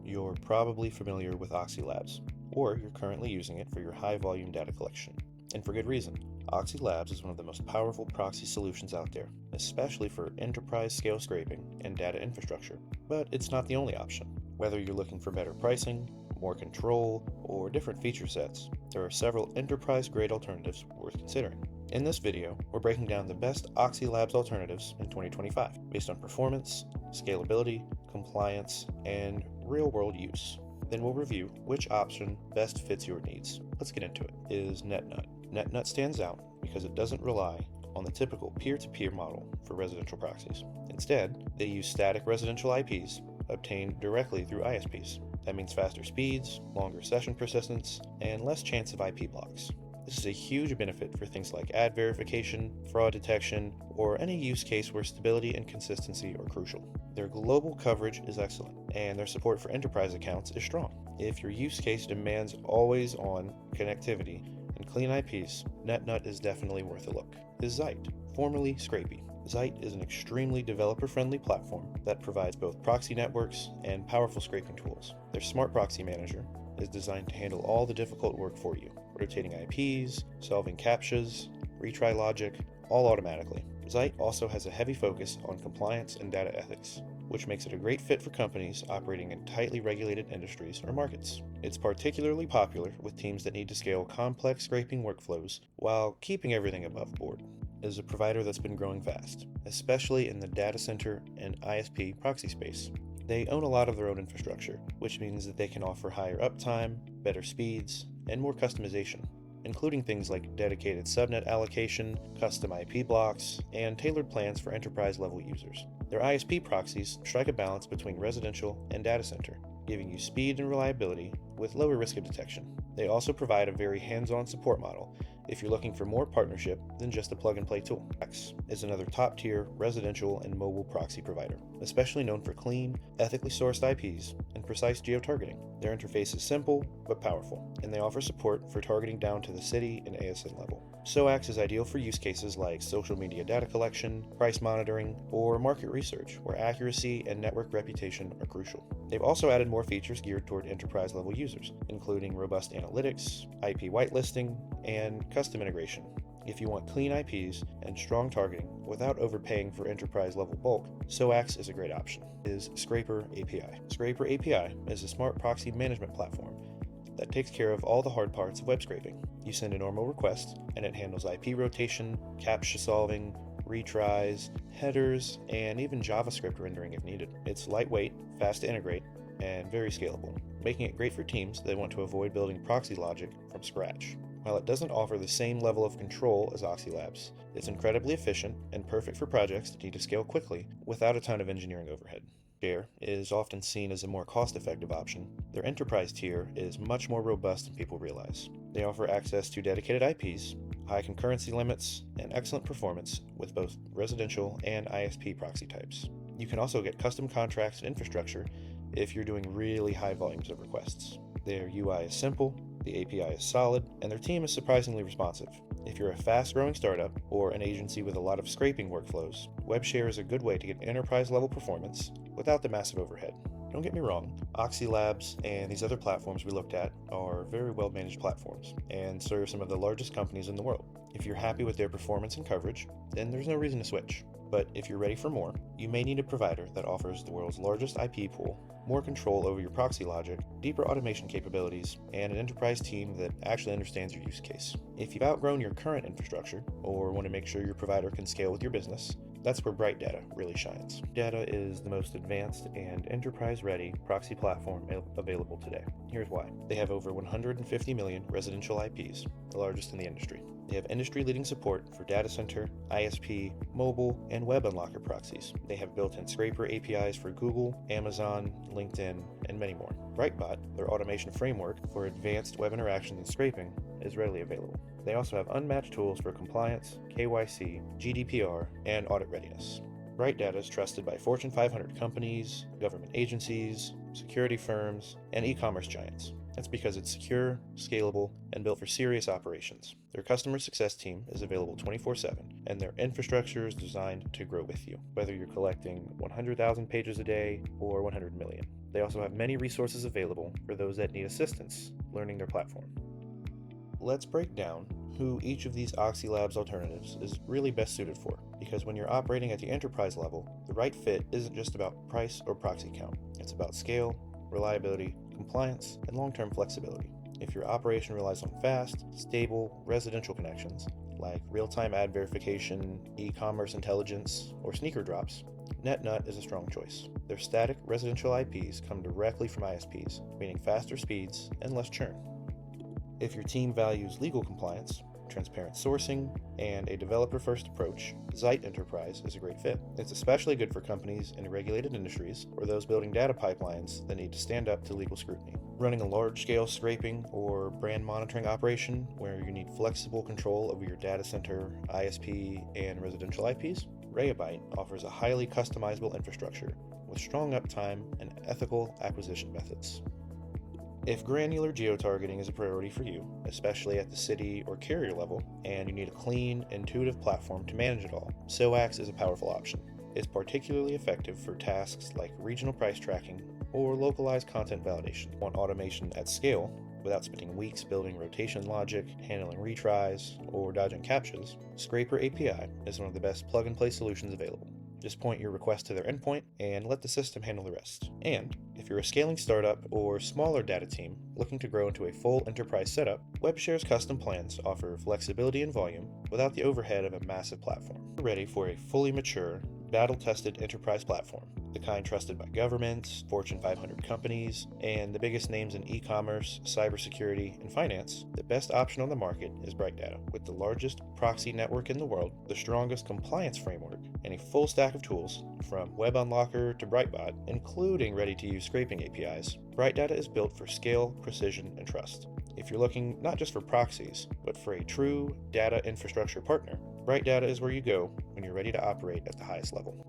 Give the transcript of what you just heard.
You're probably familiar with Oxy Labs, or you're currently using it for your high-volume data collection. And for good reason. Oxy Labs is one of the most powerful proxy solutions out there, especially for enterprise-scale scraping and data infrastructure. But it's not the only option. Whether you're looking for better pricing, more control, or different feature sets, there are several enterprise-grade alternatives worth considering. In this video, we're breaking down the best Oxy Labs alternatives in 2025, based on performance, scalability, compliance, and real-world use. Then we'll review which option best fits your needs. Let's get into it. Is Netnut. Netnut stands out because it doesn't rely on the typical peer-to-peer model for residential proxies. Instead, they use static residential IPs obtained directly through ISPs. That means faster speeds, longer session persistence, and less chance of IP blocks. This is a huge benefit for things like ad verification, fraud detection, or any use case where stability and consistency are crucial. Their global coverage is excellent, and their support for enterprise accounts is strong. If your use case demands always-on connectivity and clean IPs, Netnut is definitely worth a look. Is Zyte, formerly Scrapey. Zyte is an extremely developer-friendly platform that provides both proxy networks and powerful scraping tools. Their Smart Proxy Manager is designed to handle all the difficult work for you, rotating IPs, solving CAPTCHAs, retry logic, all automatically. Zyte also has a heavy focus on compliance and data ethics, which makes it a great fit for companies operating in tightly regulated industries or markets. It's particularly popular with teams that need to scale complex scraping workflows while keeping everything above board. It is a provider that's been growing fast, especially in the data center and ISP proxy space. They own a lot of their own infrastructure, which means that they can offer higher uptime, better speeds, and more customization, including things like dedicated subnet allocation, custom IP blocks, and tailored plans for enterprise-level users. Their ISP proxies strike a balance between residential and data center, giving you speed and reliability with lower risk of detection. They also provide a very hands-on support model if you're looking for more partnership than just a plug-and-play tool. SOAX is another top-tier residential and mobile proxy provider, especially known for clean, ethically sourced IPs and precise geo-targeting. Their interface is simple but powerful, and they offer support for targeting down to the city and ASN level. SOAX is ideal for use cases like social media data collection, price monitoring, or market research, where accuracy and network reputation are crucial. They've also added more features geared toward enterprise-level users, including robust analytics, IP whitelisting, and custom integration. If you want clean IPs and strong targeting without overpaying for enterprise-level bulk, SOAX is a great option. Is Scraper API. Scraper API is a smart proxy management platform that takes care of all the hard parts of web scraping. You send a normal request, and it handles IP rotation, CAPTCHA solving, retries, headers, and even JavaScript rendering if needed. It's lightweight, fast to integrate, and very scalable, making it great for teams that want to avoid building proxy logic from scratch. While it doesn't offer the same level of control as Oxylabs, it's incredibly efficient and perfect for projects that need to scale quickly without a ton of engineering overhead. WebShare is often seen as a more cost-effective option. Their enterprise tier is much more robust than people realize. They offer access to dedicated IPs, high concurrency limits, and excellent performance with both residential and ISP proxy types. You can also get custom contracts and infrastructure if you're doing really high volumes of requests. Their UI is simple, the API is solid, and their team is surprisingly responsive. If you're a fast-growing startup or an agency with a lot of scraping workflows, WebShare is a good way to get enterprise-level performance without the massive overhead. Don't get me wrong, Oxylabs and these other platforms we looked at are very well-managed platforms and serve some of the largest companies in the world. If you're happy with their performance and coverage, then there's no reason to switch. But if you're ready for more, you may need a provider that offers the world's largest IP pool, more control over your proxy logic, deeper automation capabilities, and an enterprise team that actually understands your use case. If you've outgrown your current infrastructure or want to make sure your provider can scale with your business, that's where Bright Data really shines. Data is the most advanced and enterprise-ready proxy platform available today. Here's why. They have over 150 million residential IPs, the largest in the industry. They have industry-leading support for data center, ISP, mobile, and web unlocker proxies. They have built-in scraper APIs for Google, Amazon, LinkedIn, and many more. Brightbot, their automation framework for advanced web interactions and scraping, is readily available. They also have unmatched tools for compliance, KYC, GDPR, and audit readiness. Bright Data is trusted by Fortune 500 companies, government agencies, security firms, and e-commerce giants. That's because it's secure, scalable, and built for serious operations. Their customer success team is available 24/7, and their infrastructure is designed to grow with you, whether you're collecting 100,000 pages a day or 100 million. They also have many resources available for those that need assistance learning their platform. Let's break down who each of these Oxy Labs alternatives is really best suited for, because when you're operating at the enterprise level, the right fit isn't just about price or proxy count. It's about scale, reliability, compliance, and long-term flexibility. If your operation relies on fast, stable, residential connections, like real-time ad verification, e-commerce intelligence, or sneaker drops, Netnut is a strong choice. Their static residential IPs come directly from ISPs, meaning faster speeds and less churn. If your team values legal compliance, transparent sourcing, and a developer-first approach, Zyte Enterprise is a great fit. It's especially good for companies in regulated industries or those building data pipelines that need to stand up to legal scrutiny. Running a large-scale scraping or brand monitoring operation where you need flexible control over your data center, ISP, and residential IPs, Rayobyte offers a highly customizable infrastructure with strong uptime and ethical acquisition methods. If granular geotargeting is a priority for you, especially at the city or carrier level, and you need a clean, intuitive platform to manage it all, SOAX is a powerful option. It's particularly effective for tasks like regional price tracking or localized content validation. Want automation at scale without spending weeks building rotation logic, handling retries, or dodging CAPTCHAs? Scraper API is one of the best plug-and-play solutions available. Just point your request to their endpoint and let the system handle the rest. And if you're a scaling startup or smaller data team looking to grow into a full enterprise setup, WebShare's custom plans offer flexibility and volume without the overhead of a massive platform. We're ready for a fully mature, battle-tested enterprise platform, the kind trusted by governments, Fortune 500 companies, and the biggest names in e-commerce, cybersecurity, and finance. The best option on the market is BrightData. With the largest proxy network in the world, the strongest compliance framework, and a full stack of tools, from Web Unlocker to Brightbot, including ready-to-use scraping APIs, BrightData is built for scale, precision, and trust. If you're looking not just for proxies, but for a true data infrastructure partner, BrightData is where you go when you're ready to operate at the highest level.